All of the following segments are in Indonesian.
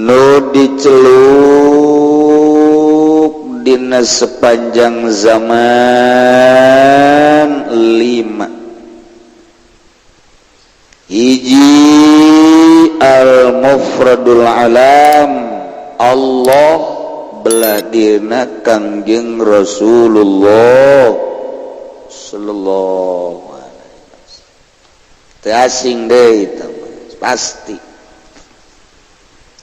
nu diceluk dina sepanjang zaman 5. Hiji al-mufradul alam, Allah beladina Kangjeng Rasulullah sallallahu alaihi wasallam. Teu asing deui itu pasti.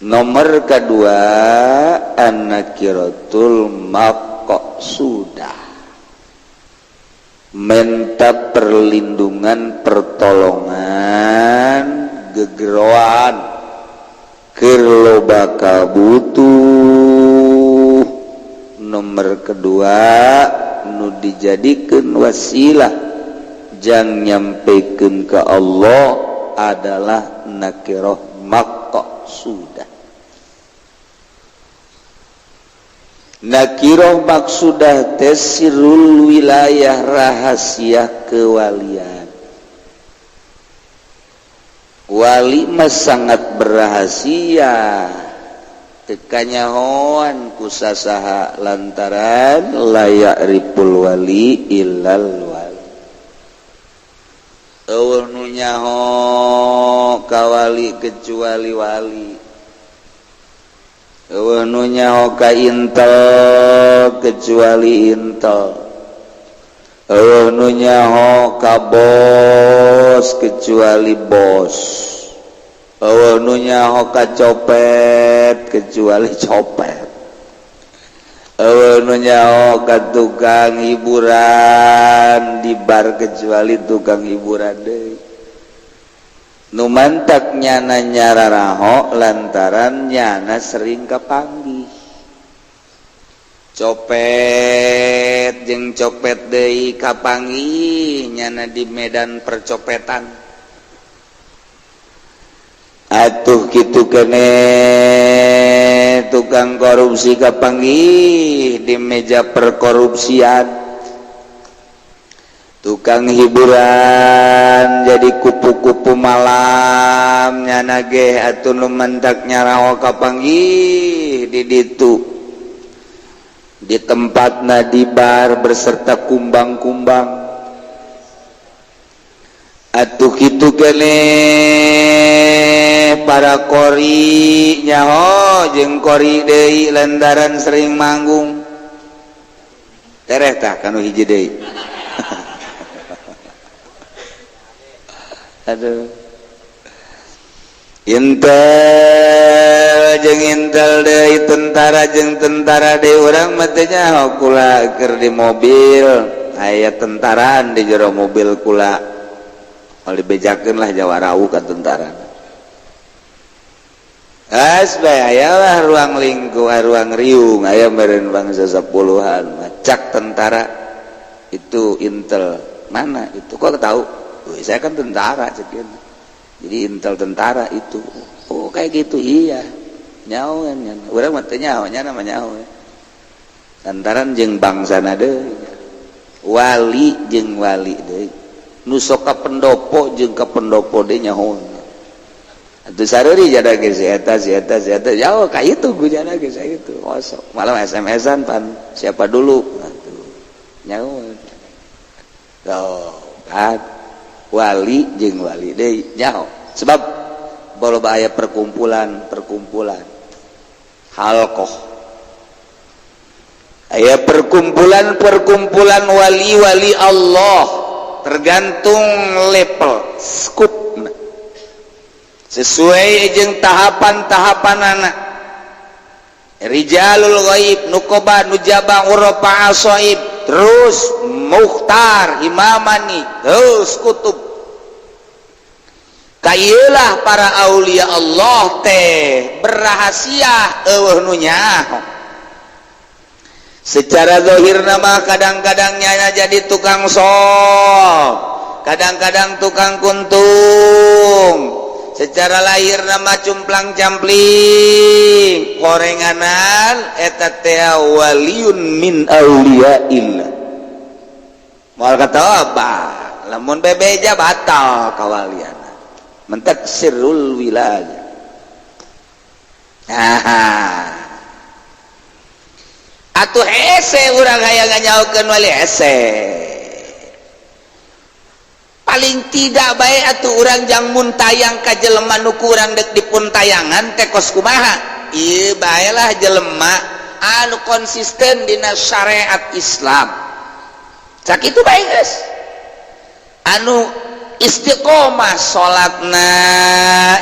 Nomor kedua an-nakiratul maqsudah, minta perlindungan pertolongan gegeroan keur loba kabutuh. Nomor kedua nu dijadikeun wasilah jang nyampekeun ka Allah adalah nakirah maqsudah. Nakirah maksudah tesirul wilayah, rahasia kewalian. Wali mah sangat berrahasia, tekanyahoan kusasaha lantaran layak ripul wali illal wali. Eueuh nu nyaho ka wali kecuali wali. Eueuh nu nyaho ka intel kecuali intel. Eueuh nu nyaho ka bos kecuali bos. Eueuh nu nyaho ka copet kecuali copet. Eueuh nu nyaho ka tukang hiburan di bar kecuali tukang hiburan deui. Nu mantak nyana nyararaho lantaran nyana sering kapanggih. Copet jeung copet deui kapanggih nyana di medan percopetan. Atuh kitu kene tukang korupsi kapanggih di meja perkorupsian. Tukang hiburan jadi kupu-kupu malam nyana ge atuh nu mendak nyarawa kapanggih di ditu, di tempatna di bar berserta kumbang-kumbang. Atuh kitu kene para kori nyaho jeung kori deui lantaran sering manggung. Tereh tah kanu hiji deui. Aduh, intel jeung intel deui, tentara jeung tentara deui, urang mah teh nyaho kula keur di mobil aya tentaraan di jero mobil kula, moal dibejakeun lah jawarau ka tentara. Asbae aya lah ruang lingkup, ruang riung, aya meureun bangsa 10-an, cak tentara itu intel mana itu kok tahu? Saya kan tentara cekin. Jadi intel tentara itu. Oh kayak gitu iya. Nyaho kan. Urang mah teh nyaho nya nama nyaho. Lantaran jeung bangsana deui. Wali jeung wali deui. Nu sok ka pendopo jeung ka pendopo deui nyaho. Atuh sareuri jada ge si eta jauh ka itu gujana ge saya itu. Kosok. Malam SMS-an pan siapa dulu. Atuh. Nyaho. Tuh, kan wali jeung wali deui nyaho sebab boloba aya perkumpulan halqah, aya perkumpulan wali-wali Allah tergantung level skupna sesuai jeung tahapan-tahapanana. Rijalul ghaib, nuqaba, nujaba, urafa, asaib, terus mukhtar, imamani, terus kutub. Kaieulah para aulia Allah teh berrahasia eueuh nu nyaho. Secara zahirna mah kadang-kadang nyana jadi tukang sol, kadang-kadang tukang kuntung. Secara lahir nama cumplang-campling korenganan eta teh waliun min auliaillah. Moal kata apa? Lamun bebeja batal kawaliana. Mentak sirrul wilayah. Nah, atuh hese urang hayang nganyaokeun wali hese. Paling tidak baik atuh urang jang mun tayang ka jelema nu kurang dek dipun tayangan teh kos kumaha? Ieu bae lah jelema anu konsisten dina syariat Islam. Sakitu bae geus. Anu istiqomah salatna,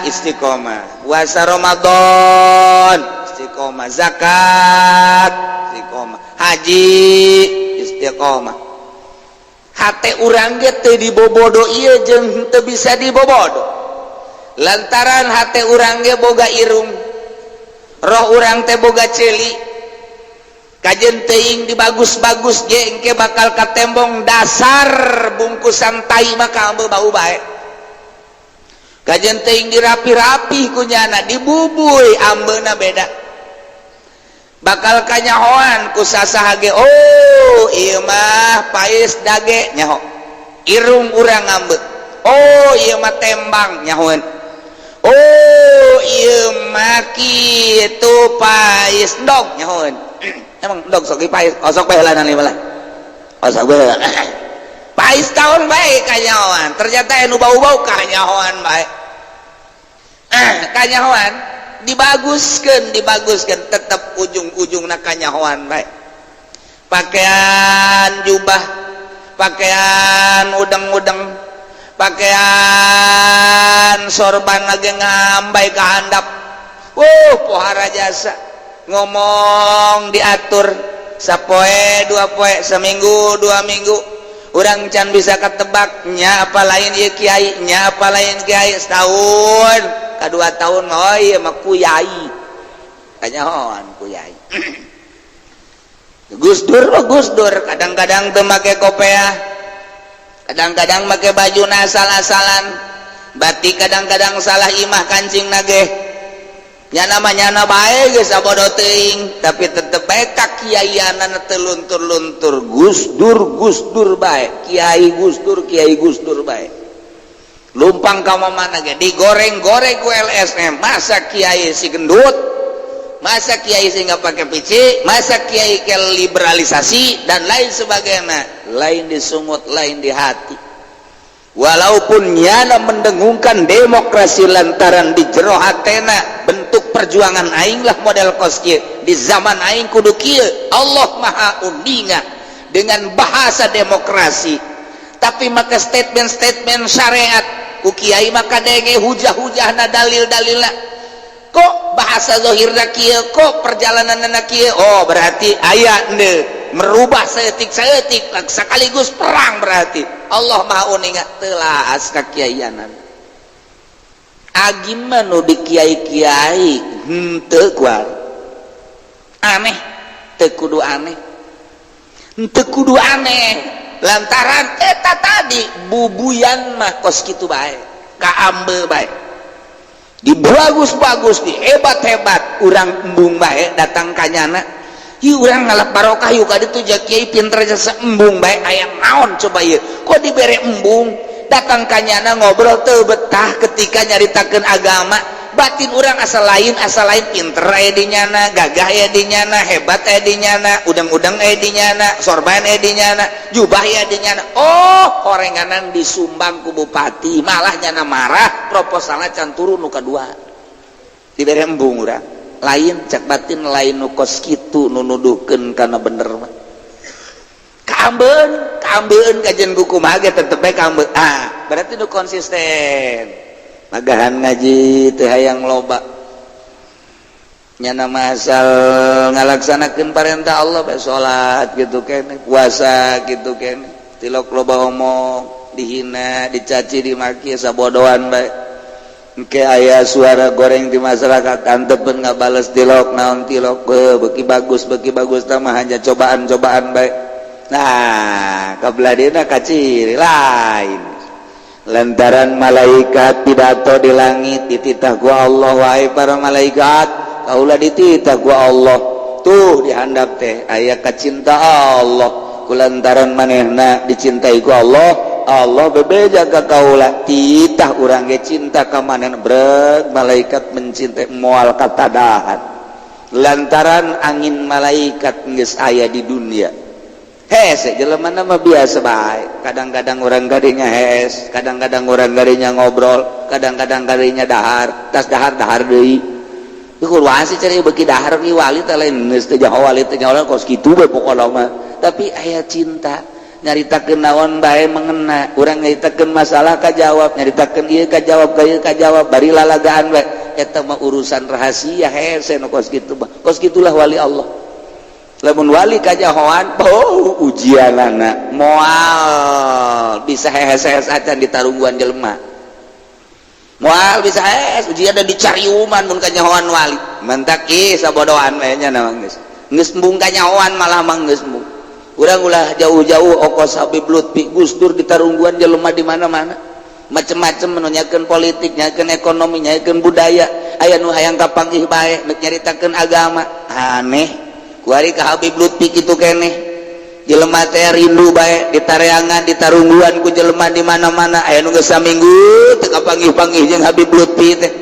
istiqomah puasa Ramadan, istiqomah zakat, istiqomah haji, istiqomah. Hate urang ge teu dibobodo ieu jeung teu bisa dibobodo. Lantaran hate urang ge boga irung, roh urang teh boga ceuli. Kajen teuing dibagus-bagus ge engke bakal katembong dasar bungkusan tai maka ambe bau bae. Kajen teuing dirapi-rapi kunyana dibubuy ambeuna beda. Bakal kanyahoan ku sasaha ge oh ieu mah paes dage nyaho. Irung urang ambe. Oh ieu mah tembang nyahoan. Oh ieu mah kitu paes ndog nyahoan. Emang dong sok pais, sok baheula nang limalah. Sok baheula. Pais tahun bae kanyahoan. Ternyata anu bau-bau kanyahoan bae. Kanyahoan dibaguskeun tetep ujung-ujungna kanyahoan bae. Pakaian jubah, pakaian udeng-udeng, pakaian sorban lagi ngambai ka handap. Pohara jasa. Ngomong diatur sapoe dua poe seminggu 2 minggu urang can bisa ketebak nya apa lain ieu kiai nya apa lain kiai setahun ka 2 tahun oh ieu mah kuyai kanyahoan kuyai. Gus Dur kadang-kadang teu make kopiah, kadang-kadang make baju asal-asalan, batik kadang-kadang salah imah kancing nage. Ya namanya bae geus sabodo teuing tapi tetep bae kakiaianana teu luntur-luntur. Gus Dur bae, Kiai Gus Dur bae. Lumpang ka mana ge digoreng-goreng ku LSM, masa kiai si gendut, masa kiai si enggak pakai pici, masa kiai ke liberalisasi dan lain sebagainya. Lain disungut, lain di hati. Walaupun nyana mendengungkan demokrasi lantaran di jero hatena bentuk perjuangan aing lah model kos kieu di zaman aing kudu kieu Allah maha uninga dengan bahasa demokrasi tapi maka statement syariat ku kiai maka denge hujah-hujahna dalil-dalilna kok bahasa zahirna kieu kok perjalananna kieu oh berarti aya henteu merubah seetik sekaligus perang berarti Allah maha uninga telah aska kiaianan agimna nu di kiai-kiai henteu kuar aneh teu kudu aneh henteu kudu aneh lantaran eta tadi bubuyan mah kos kitu bae kaambe bae dibagus-bagus di hebat-hebat urang embung bae datang kanyana ieu urang ngalap barokah yuk kadi tuh kiai pinter jasa embung bae aya naon coba ieu kok dibere embung datang kanyana ngobrol teu betah ketika nyaritakeun agama batin urang asal lain pinter aya di nyana gagah aya di nyana hebat aya di nyana udang-udang aya di nyana sorban aya di nyana jubah aya di nyana oh horenganan disumbang ku bupati malah nyana marah proposalna can turun nu kadua dibere embung urang lain cak batin lain nu kos kitu nu nuduhkeun kana bener mah kaambeun kajian buku mah ge tetep bae kaambeun berarti nu konsisten magahan ngaji teu hayang loba nyana mah asal ngalaksanakeun parentah Allah bae salat gitu keneh puasa gitu keneh tilok loba omong dihina dicaci dimaki sabodohan bae engke aya suara goreng di masyarakat antepeun ngabales tilok naon tilok beuki bagus tah mah hanya cobaan-cobaan bae nah kabladina kaciri lain lantaran malaikat pidato di langit dititah ku Allah wahai para malaikat kaulah dititah ku Allah tuh dihandap teh aya kacinta Allah kulantaran manehna dicintai ku Allah Allah bebeja ka kaula titah urang ge cinta ka manehna breg malaikat mencintai moal katadahan lantaran angin malaikat geus aya di dunia. Hese jelema mah biasa bae, kadang-kadang orang gadinya hes, kadang-kadang orang gadinya ngobrol, kadang-kadang gadinya dahar, tas dahar deui. Ieu wasi cari beuki dahar ieu wali teh lain geus teh jaho wali teh nyawa kos kitu bae pokona mah. Tapi aya cinta, nyaritakeun naon bae mengena, urang nyaritakeun masalah kajawab, nyaritakeun ieu kajawab, ka ieu kajawab, bari lalagaan bae. Eta mah urusan rahasia hese nu kos kitu mah. Kos kitulah wali Allah. Lamun wali kajahoan ujianana moal bisa hehes acan ditarungguan jelema, moal bisa hehes ujian dan dicariuman mun kajahoan wali mentak sabodohan we nya na geus embung kajahoan malah mah geus embung. Urang ulah jauh-jauh ongkos Habib Lutfi Gus Dur ditarungguan jelema di mana-mana macem-macem menunyakeun politik, nyakeun ekonomi, nyakeun budaya, aya nu hayang kapanggih bae nyaritakeun agama aneh. Kuari ka Habib Lutfi kitu keneh jelema teh rindu bae ditareangan ditarungguan ku jelema di mana-mana aya nu geus saminggu teu kapanggih-panggih jeung Habib Lutfi teh.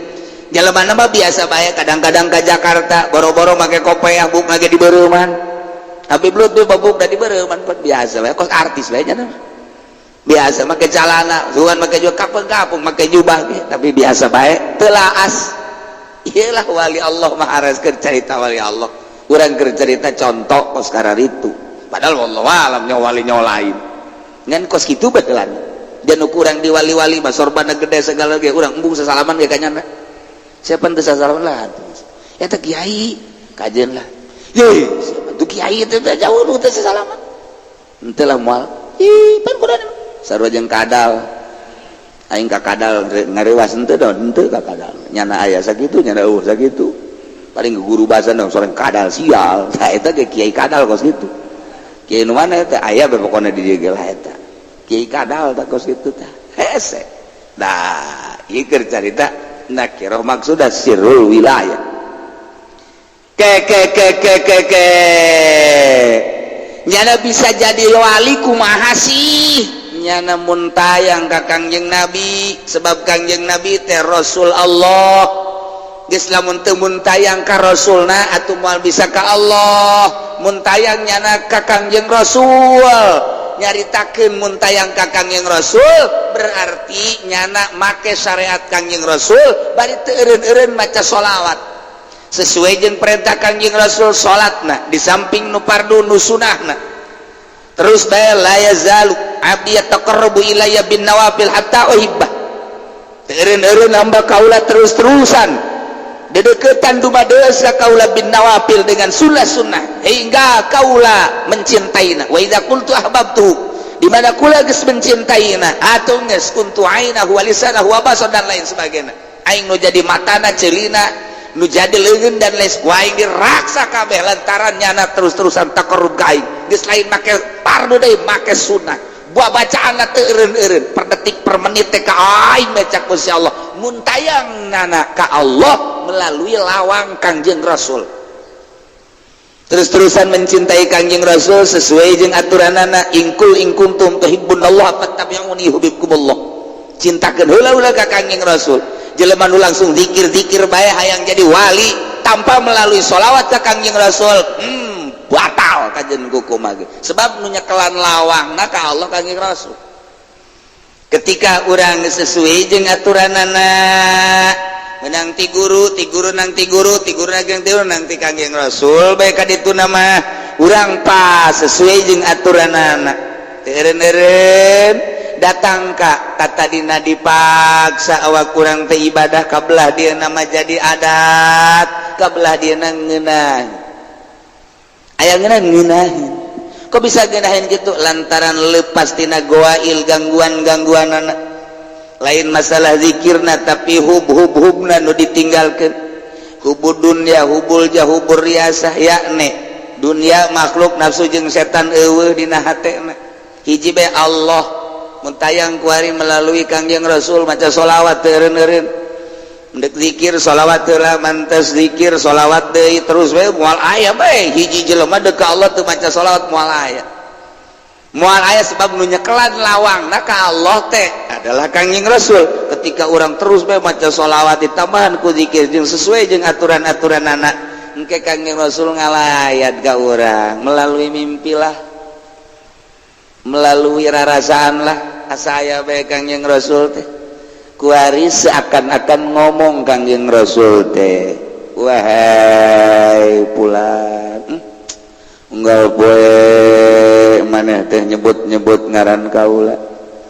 Jelema mah biasa bae kadang-kadang ka Jakarta boro-boro make kopiah buk lagi di beureuman. Habib Lutfi babuk da di beureuman pot biasa bae kos artis bae nya biasa make calana sugan make juga kapeng-kapeng make jubah ge tapi biasa bae teu laas. Iyalah wali Allah mah hareskeun carita wali Allah. Urang keur cerita contoh kos karar itu padahal wallahu alam wali lain ngan kos kitu baheula dan kurang di wali-wali mah sorbana gede segala ge urang embung sasalaman ge kanyana siapa teu sasalaman lah eta kiai kajeun lah ye siapa tuh kiai teh jauh nu teh sasalaman henteu lah moal pan kudu sarua jeung kadal aing ka kadal ngarewas henteu ka kadal nyana aya sakitu nyana sakitu paling guru bahasa dong seorang kadal sial nah itu kayak kiai kadal kos gitu kiai nu mana itu ayah pokoknya di dia lah itu kiai kadal tak kos gitu tah hese nah ieu keur carita nakirah maksudna sirrul wilayah ke nyana bisa jadi wali kumaha sih nyana mun tayang ka Kangjeng Nabi sebab Kangjeng Nabi teh Rasul Allah. Geus lamun teu muntayang ka Rasulna atuh moal bisa ka Allah muntayang nyana ka Kangjeng Rasul nyaritakeun muntayang ka Kangjeng Rasul berarti nyana make syariat Kangjeng Rasul bari teu eureun-eureun maca sholawat sesuai jeung perintah Kangjeng Rasul salatna di samping nu fardu nu sunahna terus bae la yazalu abdi yataqarrabu ilayya bin nawafil hatta uhibba teu eureun-eureun hamba kaula terus-terusan dedeketan dumadeus ka kaula bin nawafil dengan sunnah-sunnah hingga kaula mencintainya wa idza qultu ahbabtu di mana kula geus mencintainya atuh geus kuntu ainahu wa lisanahu wa basar dan lain sebagainya aing nu jadi matana ceulina nu jadi leungeun dan lain ku aing diraksa kabeh lantaran nyana terus-terusan taqarrub ka aing geus lain make fardu deui make sunnah buah bacaanna teu eureun-eureun per detik per menit teh ka aing baca ku Gusti Allah muntayang nana ka Allah melalui lawang Kangjeng Rasul terus-terusan mencintai Kangjeng Rasul sesuai jeung aturanana ingkul ingkuntum tuhibbunallah fattabi'uni yuhibbukumullah cintakeun heula-heula ka Kangjeng Rasul jelema nu langsung zikir-zikir bae hayang jadi wali tanpa melalui sholawat ka Kangjeng Rasul batal kajen hukum lagi sebab nu nyekelan lawangna ka Allah Kangjeng Rasul ketika urang sesuai jeung aturanana menang ti guru nang ti guru nang ti Kangjeng Rasul bae ka ditu nama urang pas sesuai jeung aturanana teu eureun-eureun datang ka tadina dipaksa awak kurang teh ibadah kabelah dia nama jadi adat kabelah dia ngeunah aya ngeunahin kok bisa ngeunahin gitu lantaran lepas tina goail gangguan-gangguanana lain masalah zikirna tapi hub-hubna nu ditinggalkeun hubud dunya hubul jahubur riasah yakni dunia makhluk nafsu jeung setan eueuh dina hatena hiji bae Allah muntayang kuari melalui Kangjeng Rasul maca sholawat teu eureun-eureun mendek zikir sholawat lah mantes zikir sholawat deui terus we moal aya bae hiji jelema deuk ka Allah teu maca sholawat moal aya moal aya sebab nu nyekelan lawangna ka Allah teh adalah Kangjeng Rasul. Ketika orang terus bae maca sholawat ditambahan ku zikir jeung sesuai jeung aturan-aturan anak engke Kangjeng Rasul ngalayat ka urang melalui mimpi lah, melalui rarasaan lah, asa aya bae Kangjeng Rasul teh kuari seakan-akan ngomong Kangjeng Rasul teh, wahai pulan unggal poe maneh teh nyebut-nyebut ngaran kaula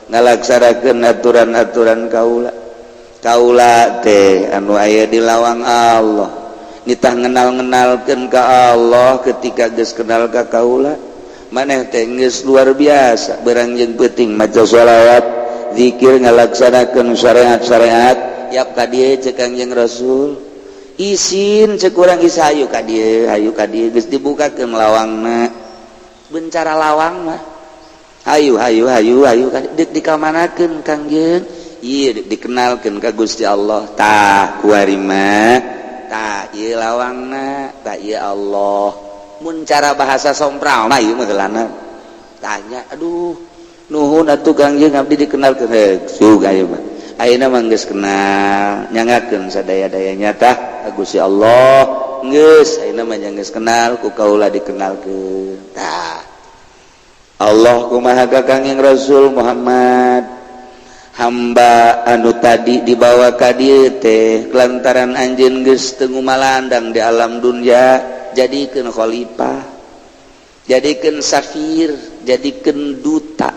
ngalaksanakeun aturan-aturan kaula teh anu aya di lawang Allah nitah ngenal-ngenalkeun ka Allah. Ketika geus kenal ka kaula maneh teh geus luar biasa beranjeun peuting maca sholawat zikir ngalaksanakeun syariat-syariat yap ka dieu cek Kangjeng Rasul izin cek urang isa hayu ka dieu geus dibukakeun lawangna bencara lawang mah hayu dek dikamanakeun Kangjeng ieu dikenalkeun ka Gusti Allah tah kuari mah tah ieu lawangna tah ieu Allah mun cara bahasa sompral mah ieu mah geulana tanya aduh nuhun atuh Kangjeng abdi dikenalkeun heuk sug ayeuna mah ayeuna mah geus kenal nyangakeun sadaya-dayanya tah Gusti Allah geus ayeuna mah geus kenal ku kaula dikenalkeun tah Allah kumaha ka Kangjeng Rasul Muhammad hamba anu tadi dibawa ka dieu teh kelantaran anjeun geus teu ngumalandang di alam dunya jadikeun khalifah jadikeun safir jadikeun duta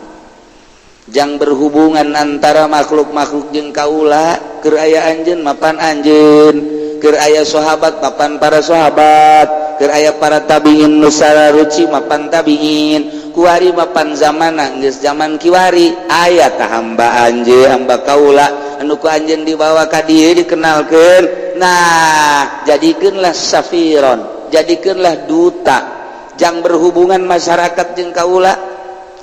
jang berhubungan antara makhluk-makhluk jeung kaula keur aya anjeun mapan anjeun keur aya sahabat mapan para sahabat keur aya para tabiin nu sararuci mapan tabiin kuari mapan zamana geus zaman kiwari aya tah hamba anjeun hamba kaula anu ku anjeun dibawa ka dieu dikenalkeun nah jadikeunlah safiron jadikeunlah duta jang berhubungan masyarakat jeung kaula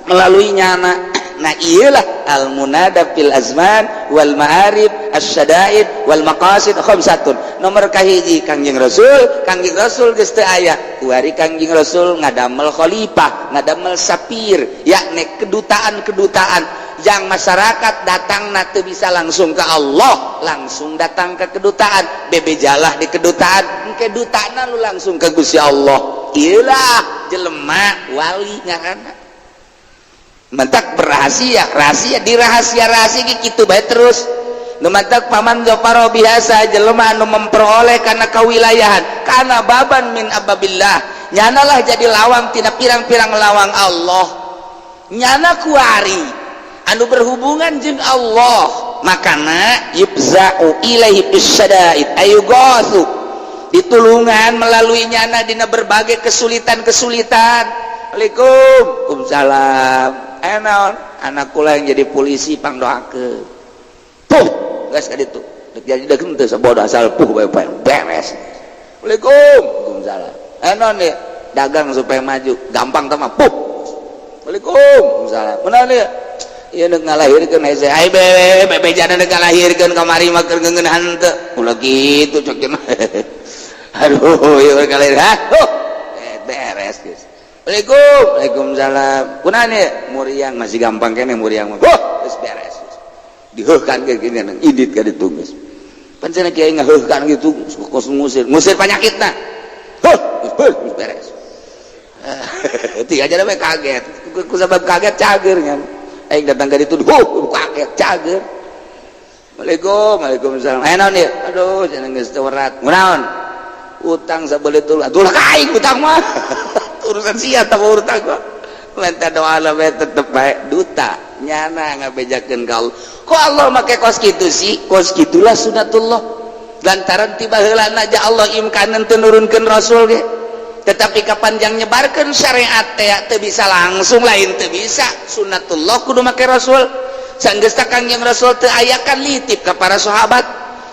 melalui nyana. Nah iyalah al-munada fil azman wal ma'arif as-syada'id wal maqasid khamsatun. Nomor kahiji Kangjeng Rasul geus teu aya kuari Kangjeng Rasul ngadamel khalifah ngadamel sapir yakni kedutaan yang masyarakat datangna teu bisa langsung ke Allah langsung datang ke kedutaan bebejalah di kedutaan engke dutana lu langsung ke Gusti Allah iyalah jelema wali ngaranna mantak berahasia rahasia gitu bae terus mantak paman joparo biasa jelema anu memperoleh karena kawilayahan karena baban min ababillah nyanalah jadi lawang tina pirang-pirang lawang Allah nyana kuari anu berhubungan jeung Allah makana yubza'u ilaihi bisyada'id ayugosu ditulungan melalui nyana dina berbagai kesulitan. Waalaikumsalam anak kula yang jadi polisi pangdoakeun puh geus ka ditu dek jadi deukeun teu sabodo asal puh bae beres. Waalaikumsalam enon ya dagang supaya maju gampang teh mah puh Waalaikumsalam benar ya ieu deuk ngalahirkeun hese ai bebejana deuk ngalahirkeun kamari mah keur ngeungeunhan teu ulah kitu cok cenah aduh ieu kalahir beres geus. Waalaikumsalam kunaon ya muriang masih gampang kene muriang mah geus beres diheuhkan ke gini idit ka ditu geus pan cenah kiai ngaheuhkan gitu kos ngusir panyakitna geus beres tiga aja we kaget ku sabab kaget cager nya aing datang ka ditu kaget cager. Waalaikumsalam naon ya aduh cenah geus teu werat kunaon utang sabeuleuh tuh atuh ka aing utang mah urusan sia tak urutang kok lenta doa we tetep bae duta nyana ngabejakeun ka Allah kok Allah make kos kitu sih kos kitulah sunatullah lantaran tiba heulana aja Allah imkanan teu nurunkeun rasul ge tetapi kapan jang nyebarkeun syariat teh teu bisa langsung lain teu bisa sunatullah kudu make rasul sanggeus ta Kangjeng Rasul teu ayakan litip ka para sahabat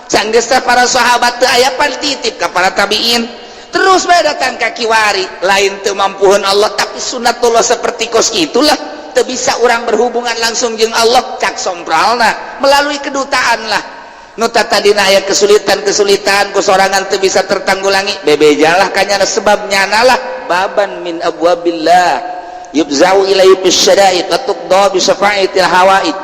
sanggeus ta para sahabat teu aya titip ka para tabiin terus bae datang ka kiwari lain teu mampuhun Allah tapi sunatullah seperti kos itulah teu bisa orang berhubungan langsung jeung Allah cak sompralna melalui kedutaan lah nu tadina aya kesulitan ku sorangan teu bisa tertanggulangi bebejalah kanyana sebab nyanalah baban min abwabillah yubzau ilaihi bisyada'id wa tuqda bi syafa'atil hawaid,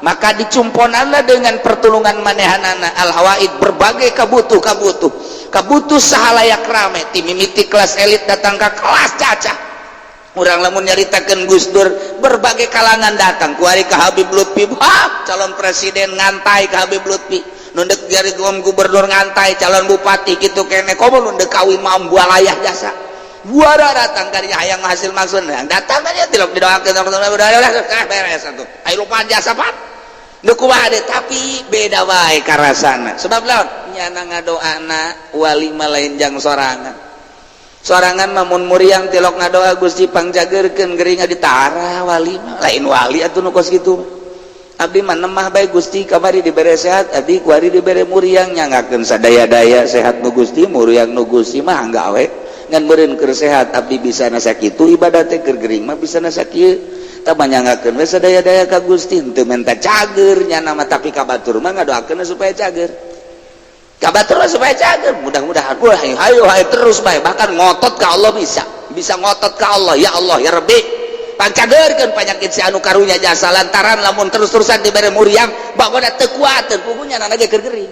maka dicumponanna dengan pertulungan manehanana al hawaid, berbagai kabutuh sahalayak rame ti mimiti kelas elit datang ke kelas caca. Urang lamun nyaritakeun Gus Dur, berbagai kalangan datang kuari ka Habib Lutfi, calon presiden ngantai ka Habib Lutfi, nu deuk jadi gubernur ngantai calon bupati kitu kene, komo nu deuk kawi mam bualayah jasa buara datang kali hayang hasil maksud yang datang tadi tilok didoakeun beres atuh aya lupa jasa pat deuk kumaha deh, tapi beda wae karasana. Sebab lawan nyana ngadoana wali mah lain jang sorangan mamun muriang tilok ngadoa Gusti pangjageurkeun geuring ditara wali mah lain wali atuh nu kos kitu. Abdi mah nemah bae Gusti kamari dibere sehat, abdi kuari dibere muriang nyangakeun sadaya-daya sehat nu Gusti, muriang nu Gusti mah angga we ngan meureun keur sehat abdi bisa na sakitu ibadat teh keur geuring mah bisa na sakieu tah manyangakeun we sadaya-daya ka Gusti henteu menta cager nyana mah, tapi ka batur mah ngadoakeun supaya cager. Kabatur supaya cager, mudah-mudahan hayo terus baik, bahkan ngotot ke Allah bisa ngotot ke Allah, ya Allah ya Rabbi pancagerkeun penyakit si anu karunya jasa lantaran lamun terus-terusan dibere muriang bawa teu kuateun puguhnya nana ge keur geuring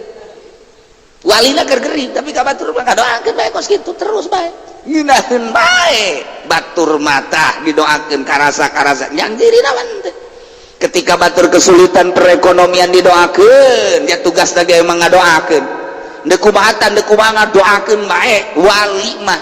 walina keur geuring, tapi kabatur mah ngadoakeun bae kos kitu terus bae ngeunaheun bae batur mata didoakeun karasa nyang diri naon teh. Ketika batur kesulitan perekonomian didoakeun, ya tugas lagi emang ngadoakeun dekumatan dekumangan doakeun bae wali mah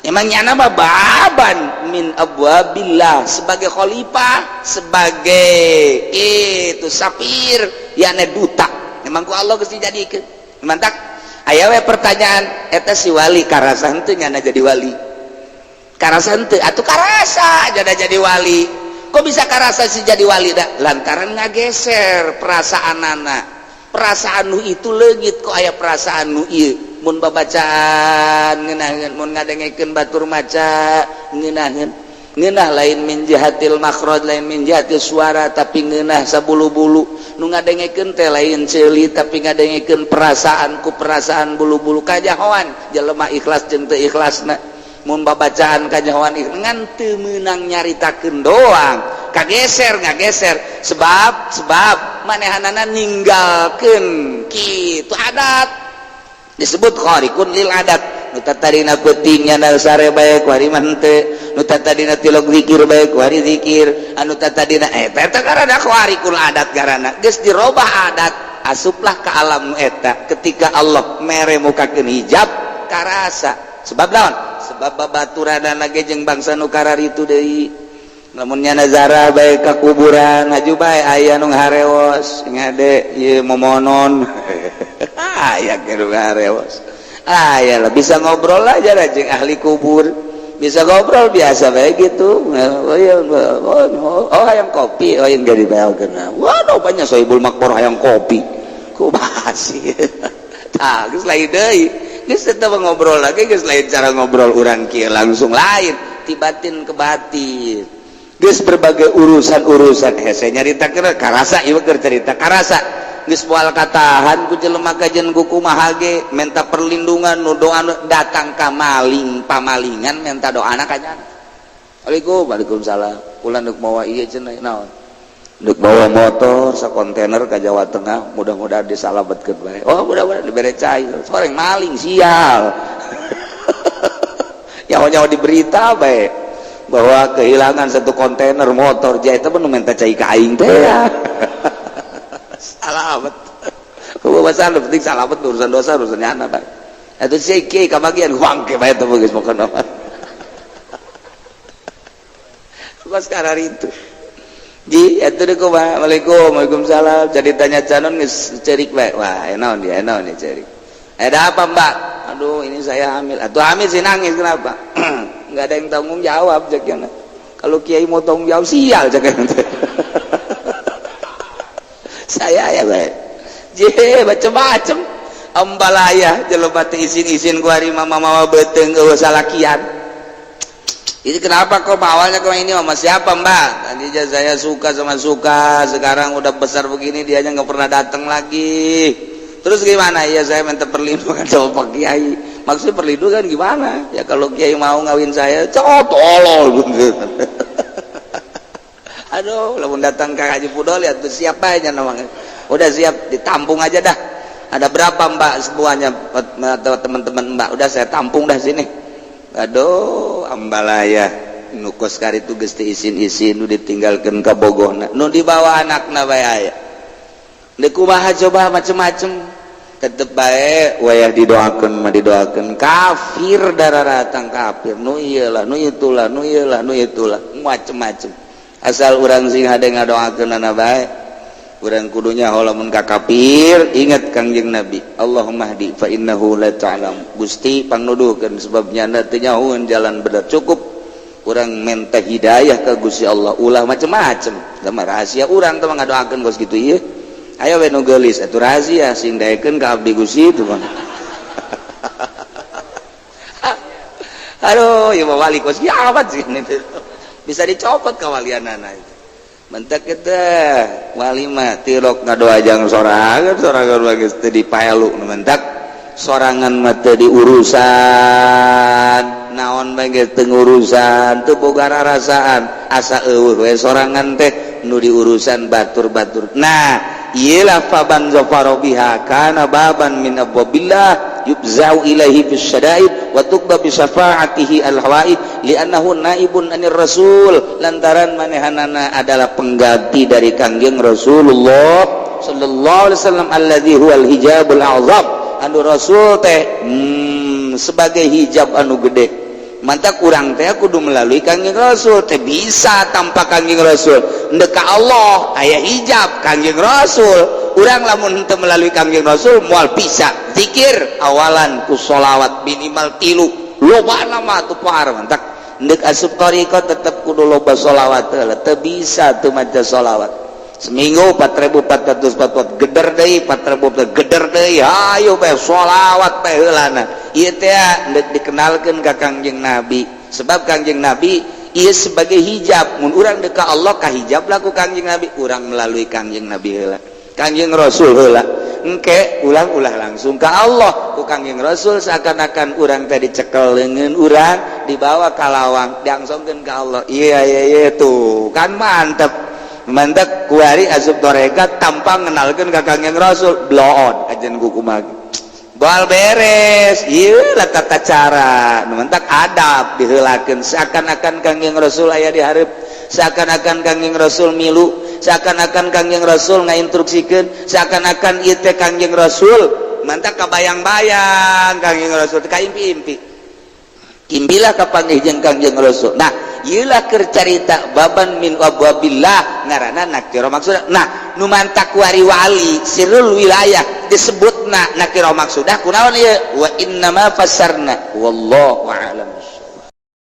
emang nyana mah baban min abwabillah, sebagai khalifah, sebagai itu sapir yana duta emang ku Allah geus dijadikeun. Mantak aya we pertanyaan eta si wali karasa henteu nyana jadi wali, karasa henteu atuh karasa jadi wali. Kok bisa karasa si jadi wali dah lantaran ngageser perasaanana. Perasaan nu itu leugit kok aya perasaan nu ieu mun babacaan ngeunaheun, mun ngadengekeun batur maca ngeunaheun, ngeunah lain min jihatil makhraj, lain min jihatil suara, tapi ngeunah sabulu-bulu nu ngadengekeun teh lain ceuli, tapi ngadengekeun perasaan ku perasaan bulu-bulu kajahoan jelema ikhlas jeung teu ikhlasna. Mun babacaan kajahoan ngan teu meunang nyaritakeun doang ngageser sebab manehanana ninggalkeun kitu adat disebut khariqun lil adat. Nu tadina peuting nyana sare bae ku hari mah henteu, nu tadina tilok zikir bae ku hari zikir, anu tadina eta karana khariqul adat garana geus dirobah adat, asuplah ka alam nu eta. Ketika Allah mere mukakeun hijab karasa sebab naon? Sebab babaturanana ge jeung bangsa nu kararitu deui. Lamun nyana zarah bae ka kuburan ngaju bae aya nu ngareos ngade ieu momonon aya keur ngareos aya lah bisa ngobrol aja jeung ahli kubur, bisa ngobrol biasa bae gitu. Oh hayang kopi, oh yang jadi baekeun waduh banyak sohibul makbor hayang kopi ku basi tah geus lain deui geus teu ngobrol lagi, geus lain cara ngobrol urang kieu langsung lain ti batin ke batin. Geus berbagai urusan hese nyaritakeun karasa ieu keur cerita karasa geus moal katahan ku jelema kajen ku kumaha ge menta perlindungan nu doa datang ka pamalingan menta doana ka nyana. Waalaikumsalam. Ulah neuk mawa ieu cenah naon? Neuk bawa motor sakontainer ka Jawa Tengah, mudah-mudahan disalabetkeun bae. Oh, mudah-mudahan dibere cai. Soreng maling sial. Nyawa-nyawa diberita bae bahwa kehilangan satu kontainer motor jahit itu nu minta cai ka aing teh ya. Salamet. Kebawasan penting salamet urusan dosa urusan nyana bae. Atuh si kieu kabagian wangke bae teh geus mokono. Bos karar itu. Ji atuh deui kumaha? Waalaikumsalam. Jadi tanya canon geus cerik bae. Wah, naon dia cerik. Ada apa, Mbak? Aduh, ini saya hamil. Atuh hamil sih nangis kenapa? Nggak ada yang tanggung jawab ceknya. Kalau kiai mau tanggung jawab sial ceknya. Saya ya baik. Macam-macam. Ambalaya jelema teh izin-izin ku hari mama beteung eueuh salakian. Ini kenapa kok awalnya kok ini sama siapa, Mbak? Tadi saya suka sama suka, sekarang udah besar begini dia aja nggak pernah datang lagi. Terus gimana? Ya saya minta perlindungan sama Pak Kiai. Maksudnya perlindungan gimana? Ya kalau Kiai mau ngawin saya, tolol gitu. Aduh, lamun datang ke Haji Pudol ya tuh siapa aja namanya. Udah siap ditampung aja dah. Ada berapa Mbak semuanya atau teman-teman Mbak? Udah saya tampung dah sini. Aduh, ambalaya nu kos kari itu geus isin-isin nu ditinggalkeun ka Bogona. Nu dibawa anakna bae aya. Deuk kumaha coba macem-macem. Tetep bae wayah didoakeun mah didoakeun kafir dararatang kafir. Nu ieu lah, nu itulah, nu ieu lah, nu itulah, macem-macem. Asal urang sing hade ngadoakeun ana bae. Urang kudunya lamun ka kafir ingat Kangjeng Nabi. Allahumma hdi fa innahu la ta'lam. Gusti pangnuduhkeun sebab nyana teu nyahoeun jalan bener cukup. Urang minta hidayah ka Gusti Allah ulah macem-macem. Lemah rahasia urang teh ngadoakeun geus kitu ieu. Aya we nu geulis atuh rahasia sing daekeun ka abdi Gusti itu mah. Aduh, ieu mah wali kos kiamat sih itu. Bisa dicopot kawalianana itu. Mentek kita wali mah tirok ngadoa jang sorangan lagi teu dipaelu mentek sorangan mah teu diurusan naon bae teu ngurusan teu boga rarasaan asa eueuh we sorangan teh nu diurusan batur-batur. Nah iyalah faban zafaro biha kana baban min abwabillah yubzau ilaihi bis syada'id wa tuqba bi syafaatihi al hawaid li'annahu naibun anir rasul lantaran manehanana adalah pengganti dari Kangjeng Rasulullah sallallahu alaihi wasallam alladzi huwal hijabul a'zam anu rasul teh sebagai hijab anu gede. Mantap kurang teh kudu melalui Kangjeng Rasul teh bisa tanpa Kangjeng Rasul endeu ka Allah aya hijab Kangjeng Rasul urang lamun henteu melalui Kangjeng Rasul moal bisa zikir awalan ku sholawat minimal 3 lobana mah atuh par mantap endeu asup thariqah tetep kudu loba sholawat teu bisa teu maca sholawat seminggu 4.444 geder deui 4.000 geder deui ayo bae sholawat bae heulana ieu teh endek dikenalkeun ka Kangjeng Nabi sebab Kangjeng Nabi ieu sebagai hijab mun urang deuk ka Allah ka hijab lah ku Kangjeng Nabi urang melalui Kangjeng Nabi heula Kangjeng Rasul heula engke ulah langsung ka Allah ku Kangjeng Rasul seakan-akan urang teh dicekel leungeun urang dibawa ka lawang diangsongkeun ka Allah iya tuh kan mantep mandak kuari asup toreka tanpa mengenalkan ka Kangjeng Rasul bloon ajen kukumah bal beres ieu lah tata cara mantak adab diheulakeun seakan-akan Kangjeng Rasul aya di hareup seakan-akan Kangjeng Rasul milu seakan-akan Kangjeng Rasul ngainstruksikeun seakan-akan ieu teh Kangjeng Rasul mantak kabayang-bayang Kangjeng Rasul teh kaimpi-impi impilah kapanggih jeung Kangjeng Rasul. Nah ieulah keur carita baban min abwabillah ngaranna nakira maksudna. Nah nu mantak wari wali sirul wilayah disebutna nakira maksudah kunaon ieu wa innama fassarna wallahu a'lam.